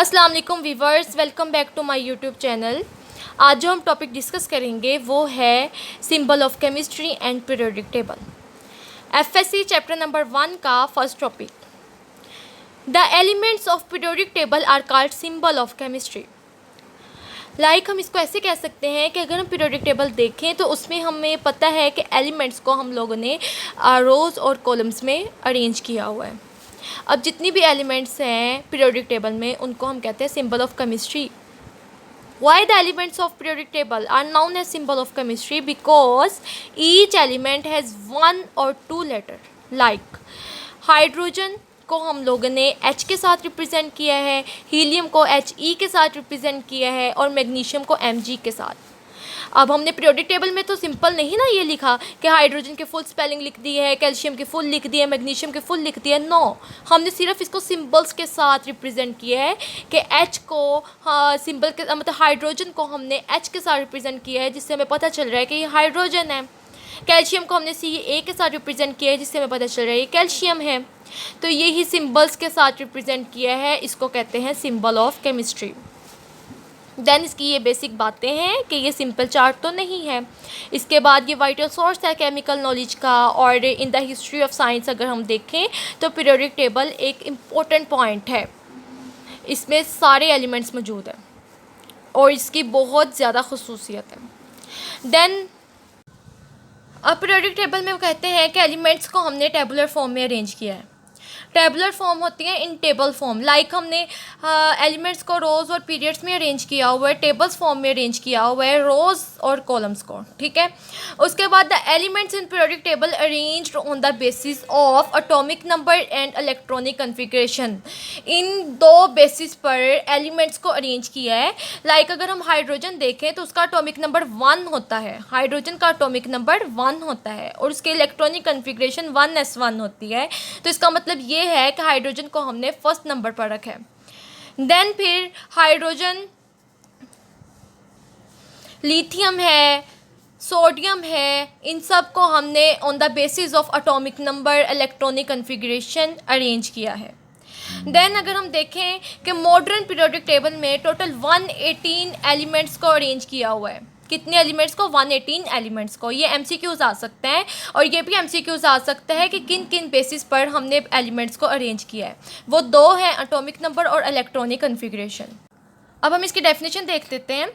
अस्सलाम वालेकुम viewers, welcome back to my YouTube channel. आज जो हम टॉपिक डिस्कस करेंगे वो है symbol of chemistry and periodic table. FSC chapter number 1 का first topic, the elements of periodic table are called symbol of chemistry. हम इसको ऐसे कह सकते हैं कि अगर हम पीरियोडिक टेबल देखें तो उसमें हमें पता है कि एलिमेंट्स को हम लोगों ने रोज़ और कॉलम्स में अरेंज किया हुआ है। अब जितनी भी एलिमेंट्स हैं पीरियोडिक टेबल में उनको हम कहते हैं symbol of chemistry. Why the elements of periodic table are known as symbol of chemistry? Because each element has 1 और 2 लेटर। लाइक हाइड्रोजन को हम लोगों ने H के साथ रिप्रेजेंट किया है, हीलियम को HE के साथ रिप्रेजेंट किया है और मैग्नीशियम को Mg के साथ। अब हमने पीरियोडिक टेबल में तो सिंपल नहीं ना ये लिखा कि हाइड्रोजन की फुल स्पेलिंग लिख दी है, कैल्शियम की फुल लिख दी है, मैग्नीशियम की फुल लिख दी है। नो, हमने सिर्फ इसको सिंबल्स के साथ रिप्रेजेंट किया है कि H को सिंबल के मतलब हाइड्रोजन को हमने H के साथ रिप्रेजेंट किया है जिससे हमें पता चल रहा है कि ये हाइड्रोजन है। कैल्शियम को हमने Ca के साथ रिप्रेजेंट किया है जिससे हमें पता चल रहा है ये कैल्शियम है। तो यही सिंबल्स के साथ रिप्रेजेंट किया है, इसको कहते हैं सिंबल ऑफ केमिस्ट्री। देन इसकी ये बेसिक बातें हैं कि ये सिंपल चार्ट तो नहीं है। इसके बाद ये वाइटल सोर्स है केमिकल नॉलेज का, और in the history of science अगर हम देखें तो पीरियोडिक टेबल एक इम्पोर्टेंट पॉइंट है। इसमें सारे एलिमेंट्स मौजूद हैं और इसकी बहुत ज़्यादा खसूसियत है। देन अब पीरियोडिक टेबल में वो कहते हैं कि एलिमेंट्स को हमने टेबुलर फॉर्म में अरेंज किया है। टेबुलर फॉर्म होती है इन टेबल फॉर्म। हमने एलिमेंट्स को रोज़ और पीरियड्स में अरेंज किया हुआ है, टेबल्स फॉर्म में अरेंज किया हुआ है रोज़ और कॉलम्स को, ठीक है। उसके बाद the elements in periodic table arranged on the basis of atomic number and electronic configuration. In 2 basis पर एलिमेंट्स को अरेंज किया है। अगर हम हाइड्रोजन देखें तो उसका एटॉमिक नंबर 1 होता है, हाइड्रोजन का एटॉमिक नंबर 1 होता है और उसके इलेक्ट्रॉनिक कन्फिग्रेशन 1s1 होती है। तो इसका मतलब ये है कि हाइड्रोजन को हमने फर्स्ट नंबर पर रखा है। देन फिर हाइड्रोजन, लिथियम है, सोडियम है, इन सब को हमने on the basis of atomic number electronic configuration arrange किया है। देन अगर हम देखें कि मॉडर्न पीरियोडिक टेबल में टोटल 118 एलिमेंट्स को अरेंज किया हुआ है। कितने एलिमेंट्स को? 118 एलिमेंट्स को। ये MCQs आ सकते हैं और ये भी MCQs आ सकता है कि किन किन बेसिस पर हमने एलिमेंट्स को अरेंज किया है। वो 2 हैं, एटॉमिक नंबर और इलेक्ट्रॉनिक कन्फिग्रेशन। अब हम इसकी डेफिनेशन देख लेते हैं।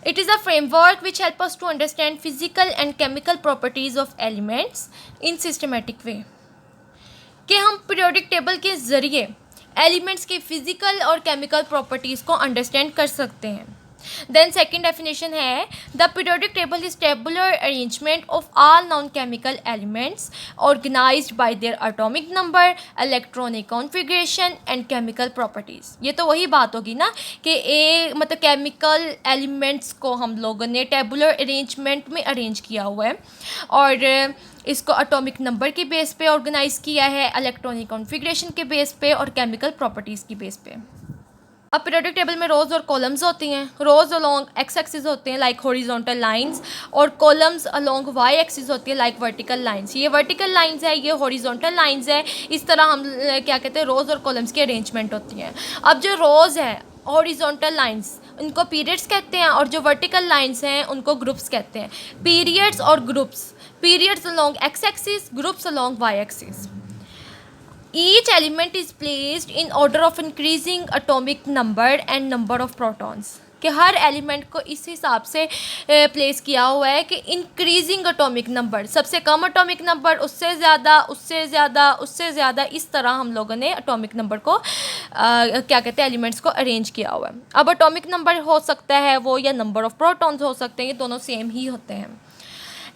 It is a framework which help us to understand physical and chemical properties of elements in systematic way. कि हम पीरियोडिक टेबल के ज़रिए एलिमेंट्स की फ़िज़िकल और केमिकल प्रॉपर्टीज़ को अंडरस्टैंड कर सकते हैं। देन सेकेंड डेफिनेशन है, the periodic table is tabular arrangement of all non chemical elements organized by their atomic number, electronic configuration and chemical properties. ये तो वही बात होगी ना कि मतलब केमिकल एलिमेंट्स को हम लोगों ने टेबुलर अरेंजमेंट में अरेंज किया हुआ है और इसको एटॉमिक नंबर के बेस पे ऑर्गेनाइज़ किया है, इलेक्ट्रॉनिक कॉन्फ़िगरेशन के बेस पे और केमिकल प्रॉपर्टीज़ की बेस पे। अब पीरियोडिक टेबल में रोज़ और कॉलम्स होती हैं। रोज़ अलोंग एक्स एक्सिस होते हैं लाइक हॉरिजॉन्टल लाइंस, और कॉलम्स अलोंग वाई एक्सिस होती है लाइक वर्टिकल लाइंस। ये वर्टिकल लाइंस है, ये हॉरिजॉन्टल लाइंस है। इस तरह हम क्या कहते हैं, रोज़ और कॉलम्स की अरेंजमेंट होती है। अब जो रोज़ है, हॉरिजॉन्टल लाइंस, उनको पीरियड्स कहते हैं और जो वर्टिकल लाइंस हैं उनको ग्रुप्स कहते हैं। पीरियड्स और groups, periods along x axis, groups along y axis. Each element is placed in order of increasing atomic number and number of protons। कि हर एलिमेंट को इस हिसाब से प्लेस किया हुआ है कि इंक्रीजिंग एटॉमिक नंबर, सबसे कम एटॉमिक नंबर, उससे ज़्यादा, उससे ज़्यादा, उससे ज़्यादा, इस तरह हम लोगों ने एटॉमिक नंबर को क्या कहते हैं, एलिमेंट्स को अरेंज किया हुआ है। अब एटॉमिक नंबर हो सकता है वो, या नंबर ऑफ़ प्रोटॉन्स हो सकते हैं, ये दोनों सेम ही होते हैं।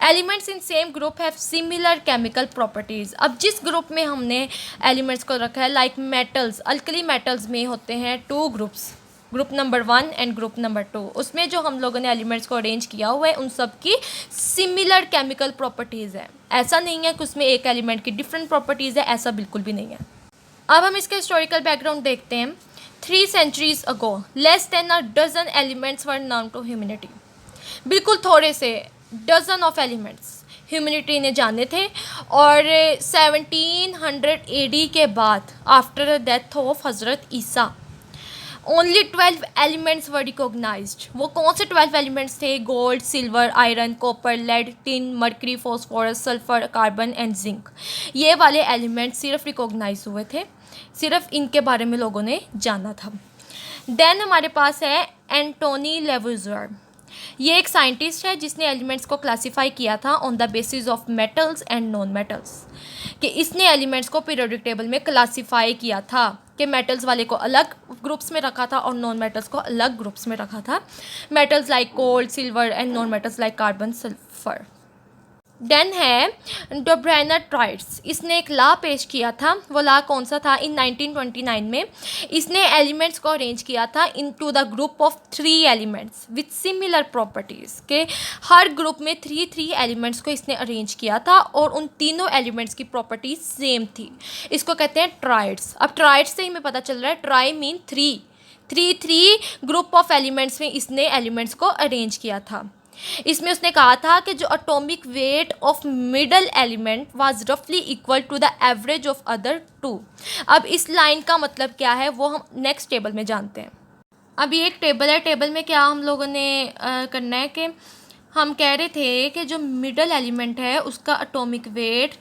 Elements in same group have similar chemical properties. अब जिस ग्रुप में हमने एलिमेंट्स को रखा है, लाइक मेटल्स, अल्कली मेटल्स में होते हैं 2 groups, group number 1 and group number 2। उसमें जो हम लोगों ने एलिमेंट्स को अरेंज किया हुआ है उन सब की सिमिलर केमिकल प्रॉपर्टीज़ है। ऐसा नहीं है कि उसमें एक एलिमेंट की डिफरेंट प्रॉपर्टीज़ है, ऐसा बिल्कुल भी नहीं है। अब हम इसका हिस्टोरिकल बैकग्राउंड देखते हैं। 3 centuries ago, less than a dozen elements were known to humanity। बिल्कुल थोड़े से डजन ऑफ एलिमेंट्स ह्यूमैनिटी ने जाने थे, और 1700 AD के बाद, after the death of Hazrat Isa, only 12 elements were recognized. वो कौन से 12 एलिमेंट्स थे? Gold, silver, iron, copper, lead, tin, mercury, phosphorus, sulphur, carbon and zinc. ये वाले एलिमेंट्स सिर्फ रिकॉग्नाइज हुए थे, सिर्फ इनके बारे में लोगों ने जाना था। देन हमारे पास है एंटोनी लेवुज़र। ये एक साइंटिस्ट है जिसने एलिमेंट्स को क्लासीफाई किया था on the basis of metals and non metals, कि इसने एलिमेंट्स को पीरियोडिक टेबल में क्लासीफाई किया था, कि मेटल्स वाले को अलग ग्रुप्स में रखा था और नॉन मेटल्स को अलग ग्रुप्स में रखा था। Metals like gold, silver and non metals like carbon, sulphur. Then है डोब्रेनर ट्राइड्स। इसने एक लॉ पेश किया था। वो लॉ कौन सा था? इन 1929 में इसने एलिमेंट्स को अरेंज किया था into the group of 3 elements with similar properties, के हर ग्रुप में 3 एलिमेंट्स को इसने अरेंज किया था और उन तीनों एलिमेंट्स की प्रॉपर्टीज सेम थी। इसको कहते हैं ट्राइड्स। अब ट्राइड्स से ही हमें पता चल रहा है try mean 3 group of elements में इसने एलिमेंट्स को अरेंज किया था। इसमें उसने कहा था कि जो atomic weight of middle element was रफली equal to the average of other 2। अब इस लाइन का मतलब क्या है वो हम नेक्स्ट टेबल में जानते हैं। अब ये एक टेबल है। टेबल में क्या हम लोगों ने करना है कि हम कह रहे थे कि जो मिडल एलिमेंट है उसका एटॉमिक वेट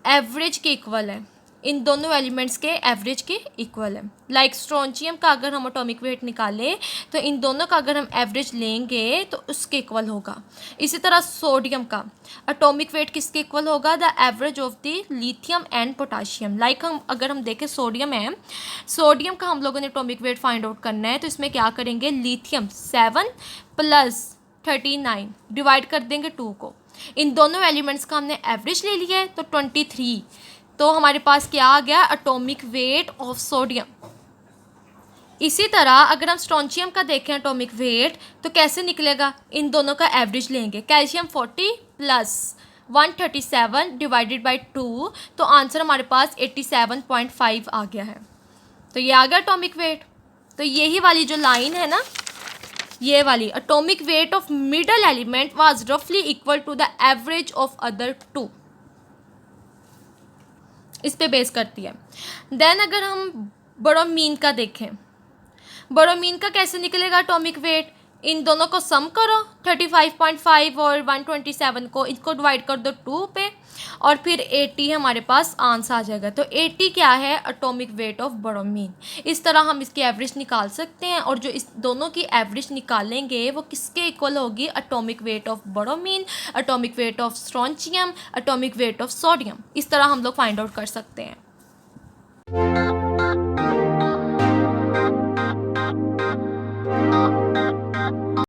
एवरेज के इक्वल है, इन दोनों एलिमेंट्स के एवरेज के इक्वल है। लाइक स्ट्रोंचियम का अगर हम एटॉमिक वेट निकालें तो इन दोनों का अगर हम एवरेज लेंगे तो उसके इक्वल होगा। इसी तरह सोडियम का एटॉमिक वेट किसके इक्वल होगा? The average of the lithium and potassium. Like हम अगर हम देखें सोडियम है, सोडियम का हम लोगों ने एटॉमिक वेट फाइंड आउट करना है, तो इसमें क्या करेंगे? लिथियम 7 + 39 डिवाइड कर देंगे 2 को। इन दोनों एलिमेंट्स का हमने एवरेज ले लिया है तो 23। तो हमारे पास क्या आ गया? Atomic weight of sodium. इसी तरह अगर हम स्ट्रोंचियम का देखें एटॉमिक वेट तो कैसे निकलेगा? इन दोनों का एवरेज लेंगे। कैल्शियम 40 + 137 डिवाइडेड बाई 2, तो आंसर हमारे पास 87.5 आ गया है। तो ये आ गया एटॉमिक वेट। तो यही वाली जो लाइन है ना, ये वाली atomic weight of middle element was रफली equal to the average of other 2, इस पे बेस करती है। देन अगर हम ब्रोमीन का देखें, ब्रोमीन का कैसे निकलेगा एटॉमिक वेट? इन दोनों को सम करो, 35.5 और 127 को, इसको डिवाइड कर दो 2 पे और फिर 80 हमारे पास आंसर आ जाएगा। तो 80 क्या है? Atomic weight of bromine. इस तरह हम इसकी एवरेज निकाल सकते हैं और जो इस दोनों की एवरेज निकालेंगे वो किसके इक्वल होगी? Atomic weight of bromine, atomic weight of strontium, atomic weight of sodium. इस तरह हम लोग फाइंड आउट कर सकते हैं।